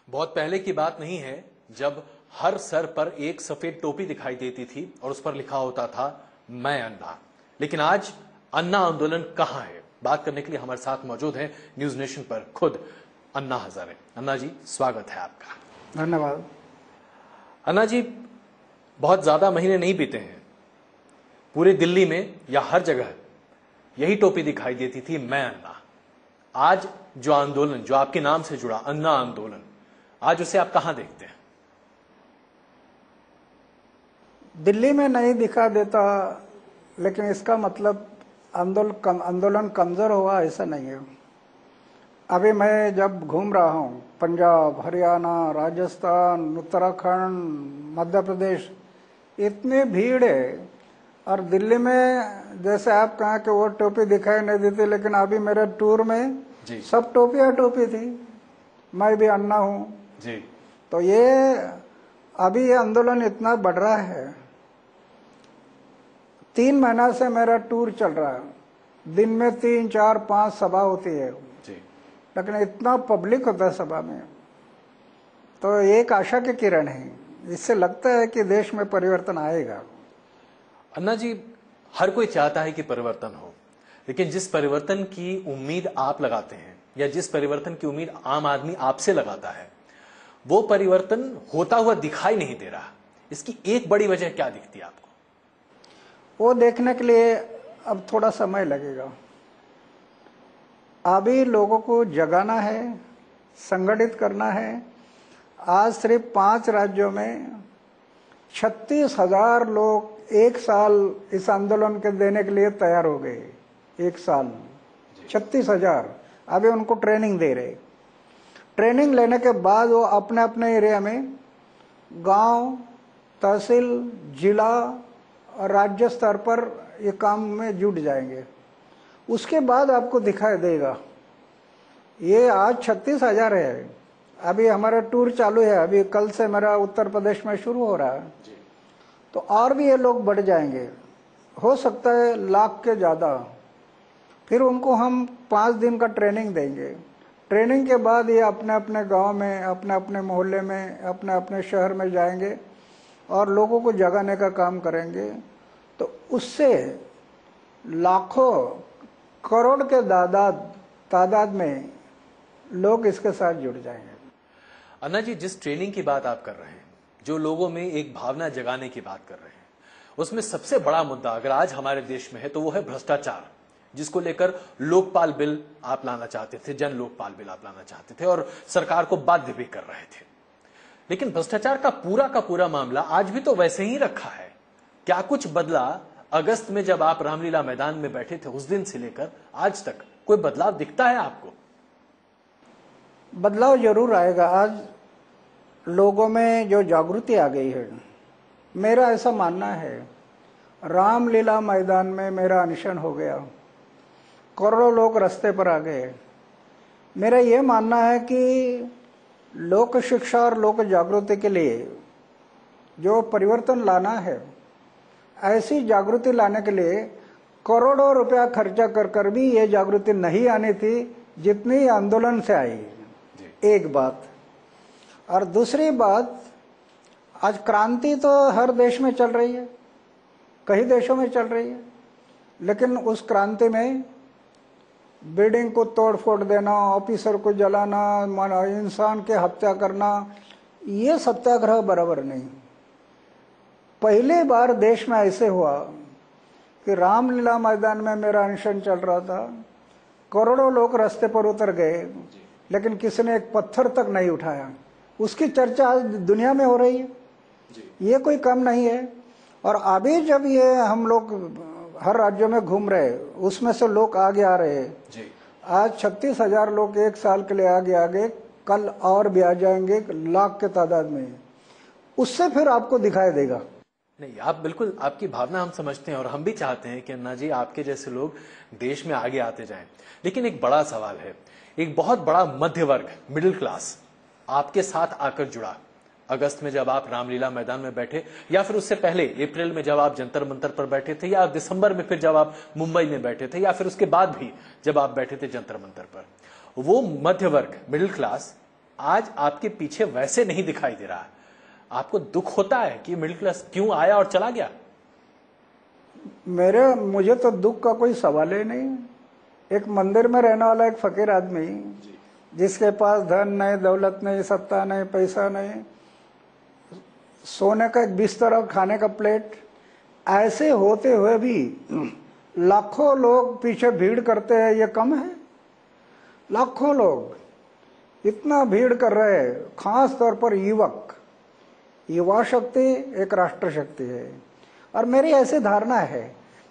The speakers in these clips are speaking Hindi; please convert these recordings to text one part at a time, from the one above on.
बहुत पहले की बात नहीं है जब हर सर पर एक सफेद टोपी दिखाई देती थी और उस पर लिखा होता था मैं अन्ना। लेकिन आज अन्ना आंदोलन कहां है, बात करने के लिए हमारे साथ मौजूद है न्यूज नेशन पर खुद अन्ना हजारे। अन्ना जी, स्वागत है आपका। धन्यवाद। अन्ना जी, बहुत ज्यादा महीने नहीं बीते हैं, पूरे दिल्ली में या हर जगह यही टोपी दिखाई देती थी मैं अन्ना। आज जो आंदोलन जो आपके नाम से जुड़ा अन्ना आंदोलन, आज उसे आप कहां देखते हैं? दिल्ली में नहीं दिखा देता, लेकिन इसका मतलब आंदोलन कमजोर हुआ ऐसा नहीं है। अभी मैं जब घूम रहा हूँ, पंजाब, हरियाणा, राजस्थान, उत्तराखंड, मध्य प्रदेश, इतनी भीड़ है। और दिल्ली में जैसे आप कहा कि वो टोपी दिखाई नहीं देती, लेकिन अभी मेरे टूर में सब टोपी थी। मैं भी अन्ना हूँ जी। तो ये अभी ये आंदोलन इतना बढ़ रहा है। 3 महीना से मेरा टूर चल रहा है, दिन में 3, 4, 5 सभा होती है जी। लेकिन इतना पब्लिक होता है सभा में, तो एक आशा की किरण है। इससे लगता है कि देश में परिवर्तन आएगा। अन्ना जी, हर कोई चाहता है कि परिवर्तन हो, लेकिन जिस परिवर्तन की उम्मीद आप लगाते हैं या जिस परिवर्तन की उम्मीद आम आदमी आपसे लगाता है, वो परिवर्तन होता हुआ दिखाई नहीं दे रहा। इसकी एक बड़ी वजह क्या दिखती है आपको? वो देखने के लिए अब थोड़ा समय लगेगा। अभी लोगों को जगाना है, संगठित करना है। आज सिर्फ 5 राज्यों में 36,000 लोग एक साल इस आंदोलन के देने के लिए तैयार हो गए। एक साल 36,000। अभी उनको ट्रेनिंग दे रहे। ट्रेनिंग लेने के बाद वो अपने अपने एरिया में गांव, तहसील, जिला और राज्य स्तर पर ये काम में जुट जाएंगे। उसके बाद आपको दिखाई देगा। ये आज 36,000 है। अभी हमारा टूर चालू है, अभी कल से मेरा उत्तर प्रदेश में शुरू हो रहा है, तो और भी ये लोग बढ़ जाएंगे। हो सकता है लाख के ज़्यादा। फिर उनको हम 5 दिन का ट्रेनिंग देंगे। ट्रेनिंग के बाद ये अपने अपने गांव में, अपने अपने मोहल्ले में, अपने अपने शहर में जाएंगे और लोगों को जगाने का काम करेंगे। तो उससे लाखों, करोड़ के तादाद में लोग इसके साथ जुड़ जाएंगे। अन्ना जी, जिस ट्रेनिंग की बात आप कर रहे हैं, जो लोगों में एक भावना जगाने की बात कर रहे हैं, उसमें सबसे बड़ा मुद्दा अगर आज हमारे देश में है तो वो है भ्रष्टाचार, जिसको लेकर लोकपाल बिल आप लाना चाहते थे, जन लोकपाल बिल आप लाना चाहते थे और सरकार को बाध्य भी कर रहे थे। लेकिन भ्रष्टाचार का पूरा मामला आज भी तो वैसे ही रखा है। क्या कुछ बदला? अगस्त में जब आप रामलीला मैदान में बैठे थे, उस दिन से लेकर आज तक कोई बदलाव दिखता है आपको? बदलाव जरूर आएगा। आज लोगों में जो जागृति आ गई है, मेरा ऐसा मानना है। रामलीला मैदान में मेरा अनशन हो गया, करोड़ों लोग रास्ते पर आ गए। मेरा ये मानना है कि लोक शिक्षा और लोक जागृति के लिए जो परिवर्तन लाना है, ऐसी जागृति लाने के लिए करोड़ों रुपया खर्चा कर भी ये जागृति नहीं आनी थी जितनी आंदोलन से आई। एक बात। और दूसरी बात, आज क्रांति तो हर देश में चल रही है, कई देशों में चल रही है, लेकिन उस क्रांति में बिल्डिंग को तोड़ फोड़ देना, ऑफिसर को जलाना, इंसान के हत्या करना, ये सत्याग्रह बराबर नहीं। पहली बार देश में ऐसे हुआ कि रामलीला मैदान में मेरा अनशन चल रहा था, करोड़ों लोग रास्ते पर उतर गए, लेकिन किसी ने एक पत्थर तक नहीं उठाया। उसकी चर्चा आज दुनिया में हो रही है। ये कोई कम नहीं है। और अभी जब ये हम लोग हर राज्यों में घूम रहे, उसमें से लोग आगे आ रहे हैं। आज 36,000 लोग एक साल के लिए आगे, कल और भी आ जाएंगे लाख के तादाद में। उससे फिर आपको दिखाई देगा। नहीं, आप बिल्कुल, आपकी भावना हम समझते हैं और हम भी चाहते हैं कि अन्ना जी, आपके जैसे लोग देश में आगे आते जाएं। लेकिन एक बड़ा सवाल है, एक बहुत बड़ा मध्य वर्ग, मिडिल क्लास आपके साथ आकर जुड़ा। अगस्त में जब आप रामलीला मैदान में बैठे, या फिर उससे पहले अप्रैल में जब आप जंतर मंतर पर बैठे थे, या दिसंबर में फिर जब आप मुंबई में बैठे थे, या फिर उसके बाद भी जब आप बैठे थे जंतर मंतर पर, वो मध्य वर्ग, मिडिल क्लास आज आपके पीछे वैसे नहीं दिखाई दे रहा है। आपको दुख होता है कि मिडिल क्लास क्यों आया और चला गया? मुझे तो दुख का कोई सवाल ही नहीं। एक मंदिर में रहने वाला एक फकीर आदमी, जिसके पास धन नहीं, दौलत नहीं, सत्ता नहीं, पैसा नहीं, सोने का एक बिस्तर और खाने का प्लेट, ऐसे होते हुए भी लाखों लोग पीछे भीड़ करते हैं, ये कम है? लाखों लोग इतना भीड़ कर रहे हैं, खास तौर पर युवक। युवा शक्ति एक राष्ट्र शक्ति है, और मेरी ऐसी धारणा है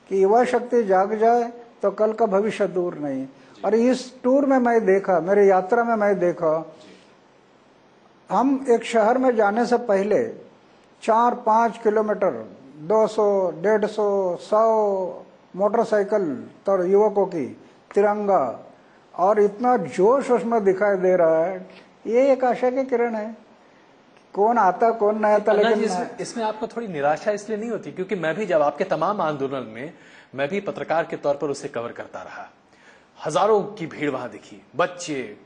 कि युवा शक्ति जाग जाए तो कल का भविष्य दूर नहीं। और इस टूर में मैं देखा, मेरी यात्रा में मैं देखा, हम एक शहर में जाने से पहले 4-5 किलोमीटर 200, 150, 100 मोटरसाइकिल तो युवकों की, तिरंगा, और इतना जोश उसमें दिखाई दे रहा है। ये एक आशा की किरण है। कौन आता कौन नहीं आता, लेकिन इसमें आपको थोड़ी निराशा इसलिए नहीं होती क्योंकि मैं भी जब आपके तमाम आंदोलन में मैं भी पत्रकार के तौर पर उसे कवर करता रहा, हजारों की भीड़ वहां दिखी, बच्चे,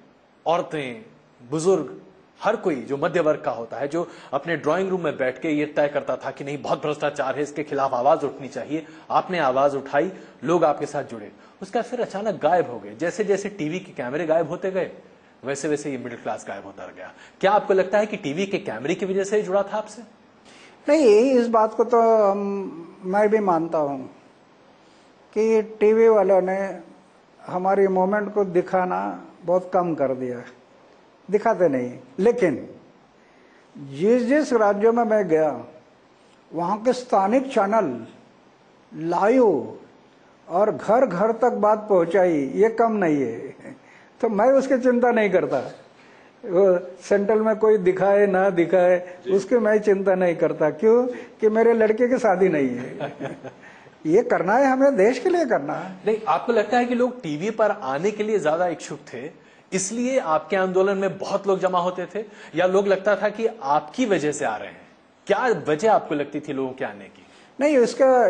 औरतें, बुजुर्ग, हर कोई जो मध्य वर्ग का होता है, जो अपने ड्राइंग रूम में बैठ के ये तय करता था कि नहीं बहुत भ्रष्टाचार है, इसके खिलाफ आवाज उठनी चाहिए। आपने आवाज उठाई, लोग आपके साथ जुड़े, उसका फिर अचानक गायब हो गए। जैसे जैसे टीवी के कैमरे गायब होते गए वैसे वैसे ये मिडिल क्लास गायब होता गया। क्या आपको लगता है कि टीवी के कैमरे की वजह से ही जुड़ा था आपसे? नहीं, इस बात को तो मैं भी मानता हूं कि टीवी वालों ने हमारी मूवमेंट को दिखाना बहुत कम कर दिया, दिखाते नहीं। लेकिन जिस जिस राज्यों में मैं गया, वहां के स्थानिक चैनल लाइव और घर घर तक बात पहुंचाई, ये कम नहीं है। तो मैं उसकी चिंता नहीं करता, वो सेंट्रल में कोई दिखाए ना दिखाए उसकी मैं चिंता नहीं करता। क्यों? कि मेरे लड़के की शादी नहीं है। ये करना है, हमें देश के लिए करना है। नहीं, आपको लगता है कि लोग टीवी पर आने के लिए ज्यादा इच्छुक थे, इसलिए आपके आंदोलन में बहुत लोग जमा होते थे, या लोग लगता था कि आपकी वजह से आ रहे हैं? क्या वजह आपको लगती थी लोगों के आने की? नहीं,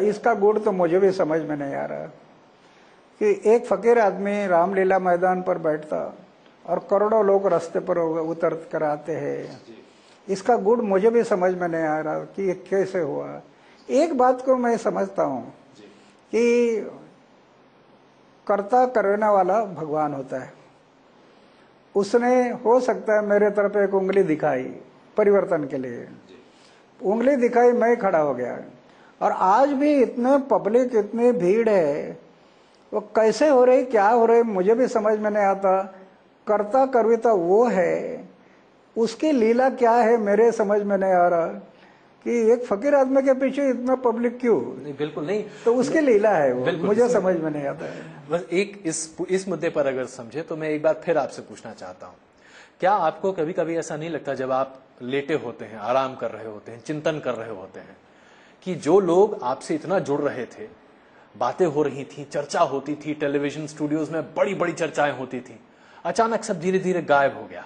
इसका गुण तो मुझे भी समझ में नहीं आ रहा कि एक फकीर आदमी रामलीला मैदान पर बैठता और करोड़ों लोग रास्ते पर उतर कर आते हैं। इसका गुण मुझे भी समझ में नहीं आ रहा कि ये कैसे हुआ। एक बात को मैं समझता हूँ कि कर्ता करने वाला भगवान होता है। उसने हो सकता है मेरे तरफ एक उंगली दिखाई परिवर्तन के लिए, उंगली दिखाई, मैं खड़ा हो गया। और आज भी इतने पब्लिक, इतनी भीड़ है, वो कैसे हो रही, क्या हो रही, मुझे भी समझ में नहीं आता। कर्ता कर्विता वो है, उसकी लीला क्या है मेरे समझ में नहीं आ रहा कि एक फकीर आदमी के पीछे इतना पब्लिक क्यों? नहीं, बिल्कुल नहीं, तो उसकी लीला है वो, मुझे समझ में नहीं आता है। बस एक इस मुद्दे पर अगर समझे तो मैं एक बार फिर आपसे पूछना चाहता हूं, क्या आपको कभी कभी ऐसा नहीं लगता जब आप लेटे होते हैं, आराम कर रहे होते हैं, चिंतन कर रहे होते हैं, कि जो लोग आपसे इतना जुड़ रहे थे, बातें हो रही थी, चर्चा होती थी, टेलीविजन स्टूडियोज में बड़ी बड़ी चर्चाएं होती थी, अचानक सब धीरे धीरे गायब हो गया,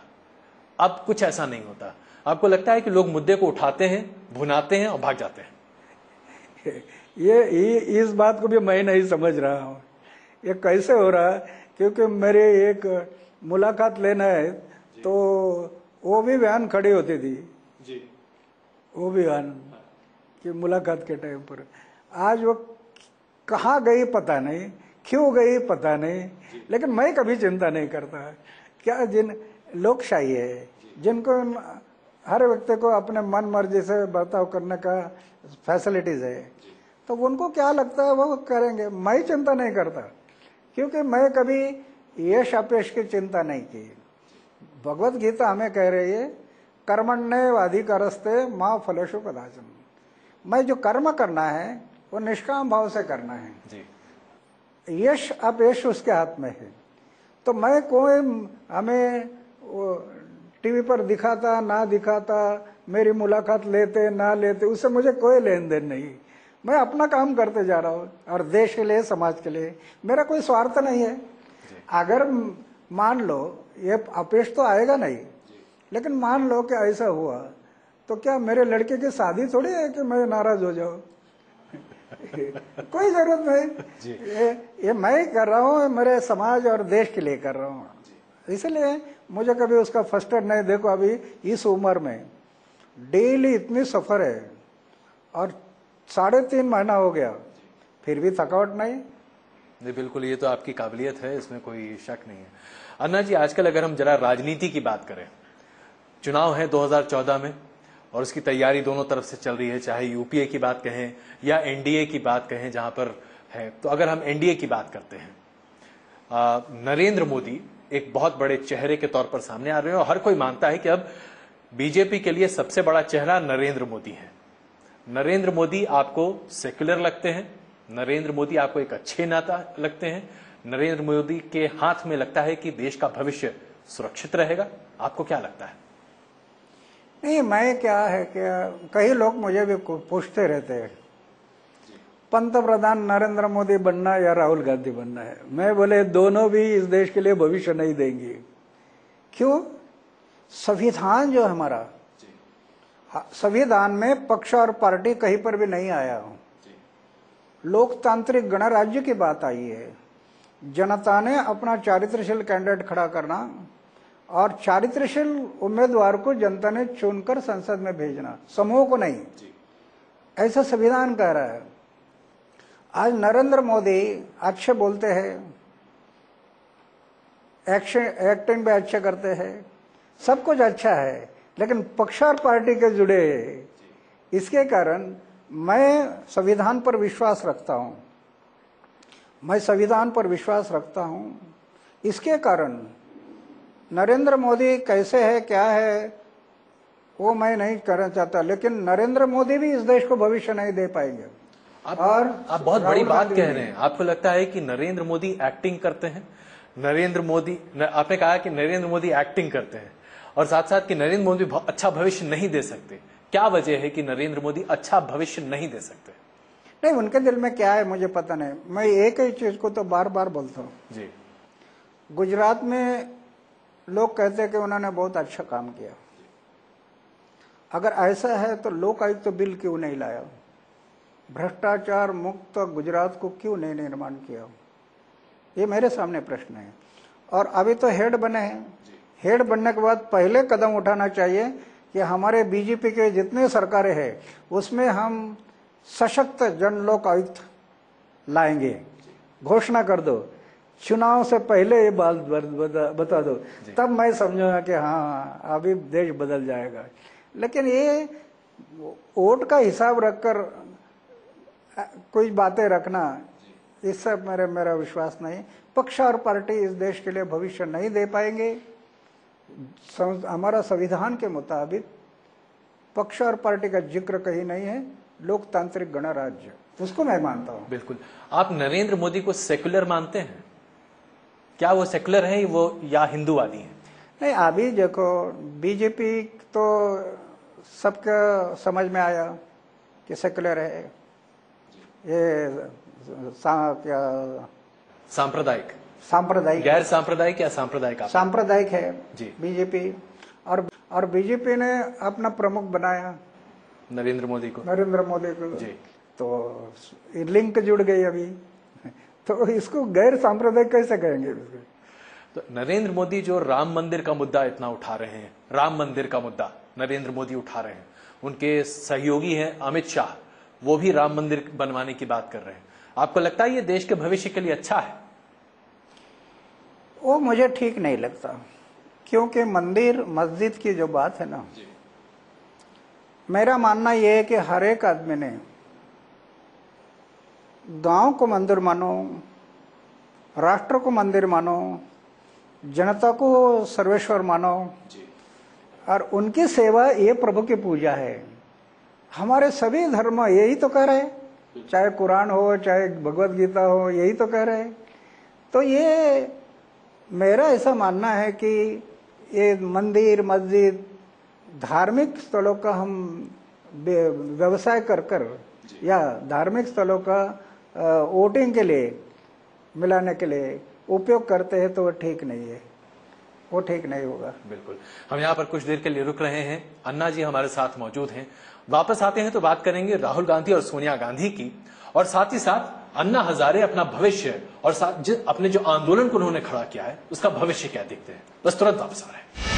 अब कुछ ऐसा नहीं होता? आपको लगता है कि लोग मुद्दे को उठाते हैं, भुनाते हैं और भाग जाते हैं? ये इस बात को भी मैं नहीं समझ रहा हूँ, ये कैसे हो रहा है। क्योंकि मेरे एक मुलाकात लेना है तो वो भी वैन खड़ी होती थी जी, वो भी वैन कि मुलाकात के टाइम पर, आज वो कहाँ गई पता नहीं, क्यों गई पता नहीं, लेकिन मैं कभी चिंता नहीं करता। क्या जिन लोकशाही है, जिनको हर व्यक्ति को अपने मन मर्जी से बर्ताव करने का फैसिलिटीज है, तो उनको क्या लगता है वो करेंगे, मैं चिंता नहीं करता। क्योंकि मैं कभी यश अपेश की चिंता नहीं की। भगवत गीता हमें कह रही है, कर्मण्येवाधिकारस्ते मा फलेषु कदाचन। मैं जो कर्म करना है वो निष्काम भाव से करना है जी। यश अपयश उसके हाथ में है। तो मैं कोई हमें टीवी पर दिखाता ना दिखाता, मेरी मुलाकात लेते ना लेते, उससे मुझे कोई लेन देन नहीं। मैं अपना काम करते जा रहा हूँ और देश के लिए, समाज के लिए मेरा कोई स्वार्थ नहीं है। अगर मान लो ये अपयश तो आएगा नहीं, लेकिन मान लो कि ऐसा हुआ तो क्या मेरे लड़के की शादी थोड़ी है कि मैं नाराज हो जाऊं? कोई जरूरत नहीं। ये मैं कर रहा हूँ, मेरे समाज और देश के लिए कर रहा हूँ। इसलिए मुझे कभी उसका फर्स्ट एड नहीं। देखो अभी इस उम्र में डेली इतनी सफर है और 3.5 महीना हो गया, फिर भी थकावट नहीं। नहीं, बिल्कुल, ये तो आपकी काबिलियत है, इसमें कोई शक नहीं है। अन्ना जी, आजकल अगर हम जरा राजनीति की बात करें, चुनाव है 2014 में और उसकी तैयारी दोनों तरफ से चल रही है, चाहे यूपीए की बात कहें या एनडीए की बात कहें जहां पर है। तो अगर हम एनडीए की बात करते हैं, नरेंद्र मोदी एक बहुत बड़े चेहरे के तौर पर सामने आ रहे हैं और हर कोई मानता है कि अब बीजेपी के लिए सबसे बड़ा चेहरा नरेंद्र मोदी है। नरेंद्र मोदी आपको सेक्युलर लगते हैं? नरेंद्र मोदी आपको एक अच्छे नेता लगते हैं? नरेंद्र मोदी के हाथ में लगता है कि देश का भविष्य सुरक्षित रहेगा? आपको क्या लगता है? नहीं, मैं क्या है कि कई लोग मुझे भी पूछते रहते हैं पंतप्रधान नरेंद्र मोदी बनना या राहुल गांधी बनना है। मैं बोले दोनों भी इस देश के लिए भविष्य नहीं देंगे। क्यों? संविधान जो हमारा, संविधान में पक्ष और पार्टी कहीं पर भी नहीं आया। लोकतांत्रिक गणराज्य की बात आई है। जनता ने अपना चारित्रशील कैंडिडेट खड़ा करना और चारित्रशील उम्मीदवार को जनता ने चुनकर संसद में भेजना, समूह को नहीं। ऐसा संविधान कह रहा है। आज नरेंद्र मोदी अच्छे बोलते हैं, एक्टिंग भी अच्छे करते हैं, सब कुछ अच्छा है, लेकिन पक्ष और पार्टी के जुड़े। इसके कारण मैं संविधान पर विश्वास रखता हूं। मैं संविधान पर विश्वास रखता हूं। इसके कारण नरेंद्र मोदी कैसे है, क्या है, वो मैं नहीं करना चाहता, लेकिन नरेंद्र मोदी भी इस देश को भविष्य नहीं दे पाएंगे। आप बहुत बड़ी बात कह रहे हैं। आपको लगता है कि नरेंद्र मोदी एक्टिंग करते हैं? नरेंद्र मोदी, आपने कहा कि नरेंद्र मोदी एक्टिंग करते हैं और साथ साथ कि नरेंद्र मोदी अच्छा भविष्य नहीं दे सकते। क्या वजह है कि नरेंद्र मोदी अच्छा भविष्य नहीं दे सकते? नहीं, उनके दिल में क्या है मुझे पता नहीं। मैं एक ही चीज को तो बार बार बोलता हूँ जी। गुजरात में लोग कहते हैं कि उन्होंने बहुत अच्छा काम किया। अगर ऐसा है तो लोकायुक्त तो बिल क्यों नहीं लाया? भ्रष्टाचार मुक्त गुजरात को क्यों नहीं निर्माण किया? ये मेरे सामने प्रश्न है। और अभी तो हेड बने हैं। हेड बनने के बाद पहले कदम उठाना चाहिए कि हमारे बीजेपी के जितने सरकारें हैं उसमें हम सशक्त जन लोक आयुक्त लाएंगे। घोषणा कर दो, चुनाव से पहले ये बात बता दो, तब मैं समझूंगा कि हाँ अभी देश बदल जाएगा। लेकिन ये वोट का हिसाब रखकर कुछ बातें रखना, इससे मेरा विश्वास नहीं। पक्ष और पार्टी इस देश के लिए भविष्य नहीं दे पाएंगे। हमारा संविधान के मुताबिक पक्ष और पार्टी का जिक्र कहीं नहीं है। लोकतांत्रिक गणराज्य, उसको मैं मानता हूं। बिल्कुल। आप नरेंद्र मोदी को सेक्युलर मानते हैं? क्या वो सेक्युलर है वो या हिंदूवादी है? नहीं, अभी देखो बीजेपी तो सबका समझ में आया कि सेक्युलर है। ये सांप्रदायिक, गैर सांप्रदायिक या सांप्रदायिक? सांप्रदायिक है जी। बीजेपी। और बीजेपी ने अपना प्रमुख बनाया नरेंद्र मोदी को जी। तो लिंक जुड़ गई अभी। तो इसको गैर सांप्रदायिक कैसे कहेंगे? तो नरेंद्र मोदी जो राम मंदिर का मुद्दा इतना उठा रहे हैं, राम मंदिर का मुद्दा नरेंद्र मोदी उठा रहे हैं, उनके सहयोगी हैं अमित शाह, वो भी राम मंदिर बनवाने की बात कर रहे हैं। आपको लगता है ये देश के भविष्य के लिए अच्छा है? वो मुझे ठीक नहीं लगता, क्योंकि मंदिर मस्जिद की जो बात है ना, मेरा मानना यह है कि हर एक आदमी ने गांव को मंदिर मानो, राष्ट्र को मंदिर मानो, जनता को सर्वेश्वर मानो और उनकी सेवा ये प्रभु की पूजा है। हमारे सभी धर्म यही तो कह रहे हैं, चाहे कुरान हो चाहे भगवत गीता हो, यही तो कह रहे हैं। तो ये मेरा ऐसा मानना है कि ये मंदिर मस्जिद धार्मिक स्थलों का हम व्यवसाय कर या धार्मिक स्थलों का वोटिंग के लिए मिलाने के लिए उपयोग करते हैं तो वो ठीक नहीं है, वो ठीक नहीं होगा। बिल्कुल। हम यहाँ पर कुछ देर के लिए रुक रहे हैं। अन्ना जी हमारे साथ मौजूद हैं। वापस आते हैं तो बात करेंगे राहुल गांधी और सोनिया गांधी की, और साथ ही साथ अन्ना हजारे अपना भविष्य और अपने जो आंदोलन को उन्होंने खड़ा किया है उसका भविष्य क्या देखते हैं। बस तुरंत वापस आ रहे हैं।